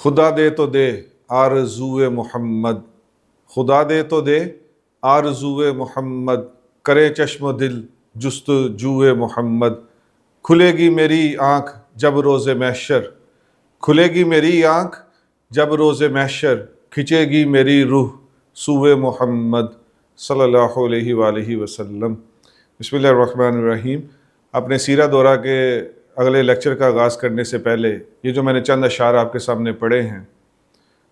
خدا دے تو دے آرزوئے محمد، خدا دے تو دے آرزوئے محمد، کرے چشم و دل جستجوئے محمد۔ کھلے گی میری آنکھ جب روز محشر، کھلے گی میری آنکھ جب روز محشر، کھنچے گی میری روح سوئے محمد صلی اللہ علیہ وآلہ وسلم۔ بسم اللہ الرحمن الرحیم۔ اپنے سیرہ دورہ کے اگلے لیکچر کا آغاز کرنے سے پہلے یہ جو میں نے چند اشعار آپ کے سامنے پڑھے ہیں،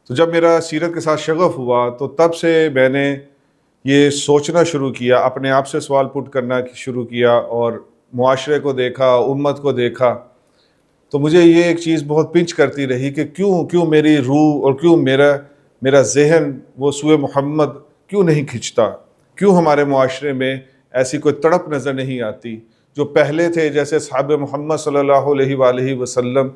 تو جب میرا سیرت کے ساتھ شغف ہوا تو تب سے میں نے یہ سوچنا شروع کیا، اپنے آپ سے سوال پٹ کرنا شروع کیا اور معاشرے کو دیکھا، امت کو دیکھا، تو مجھے یہ ایک چیز بہت پنچ کرتی رہی کہ کیوں میری روح اور کیوں میرا ذہن وہ سوئے محمد کیوں نہیں کھنچتا، کیوں ہمارے معاشرے میں ایسی کوئی تڑپ نظر نہیں آتی۔ جو پہلے تھے جیسے صحابہ محمد صلی اللہ علیہ وآلہ وسلم،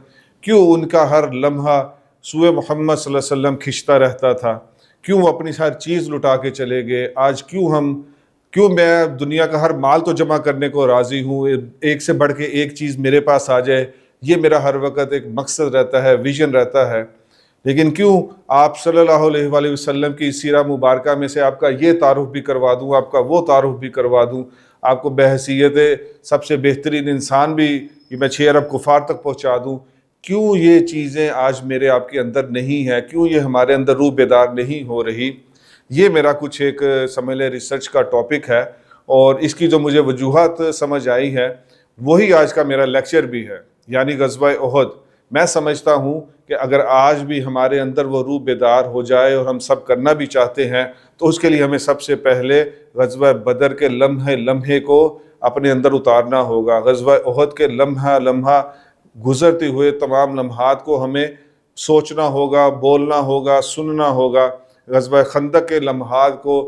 کیوں ان کا ہر لمحہ سوئے محمد صلی اللہ علیہ وسلم کھنچتا رہتا تھا، کیوں وہ اپنی ہر چیز لٹا کے چلے گئے۔ آج کیوں میں دنیا کا ہر مال تو جمع کرنے کو راضی ہوں، ایک سے بڑھ کے ایک چیز میرے پاس آ جائے، یہ میرا ہر وقت ایک مقصد رہتا ہے، ویژن رہتا ہے، لیکن کیوں آپ صلی اللہ علیہ وآلہ وسلم کی سیرہ مبارکہ میں سے آپ کا یہ تعارف بھی کروا دوں، آپ کا وہ تعارف بھی کروا دوں، آپ کو بحیثیت سب سے بہترین انسان بھی یہ میں 6 ارب کفار تک پہنچا دوں، کیوں یہ چیزیں آج میرے آپ کے اندر نہیں ہیں، کیوں یہ ہمارے اندر روح بیدار نہیں ہو رہی۔ یہ میرا کچھ ایک سمجھ لیں ریسرچ کا ٹاپک ہے، اور اس کی جو مجھے وجوہات سمجھ آئی ہے وہی آج کا میرا لیکچر بھی ہے، یعنی غزوہ احد۔ میں سمجھتا ہوں کہ اگر آج بھی ہمارے اندر وہ روح بیدار ہو جائے اور ہم سب کرنا بھی چاہتے ہیں تو اس کے لیے ہمیں سب سے پہلے غزوہ بدر کے لمحے کو اپنے اندر اتارنا ہوگا۔ غزوہ احد کے لمحہ گزرتے ہوئے تمام لمحات کو ہمیں سوچنا ہوگا، بولنا ہوگا، سننا ہوگا۔ غزوہ خندق کے لمحات کو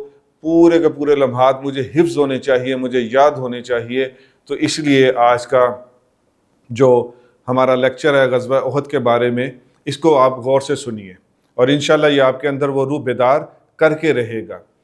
پورے کے پورے لمحات مجھے حفظ ہونے چاہیے، مجھے یاد ہونے چاہیے۔ تو اس لیے آج کا جو ہمارا لیکچر ہے غزوہ احد کے بارے میں، اس کو آپ غور سے سنیے اور انشاءاللہ یہ آپ کے اندر وہ روح بیدار کر کے رہے گا۔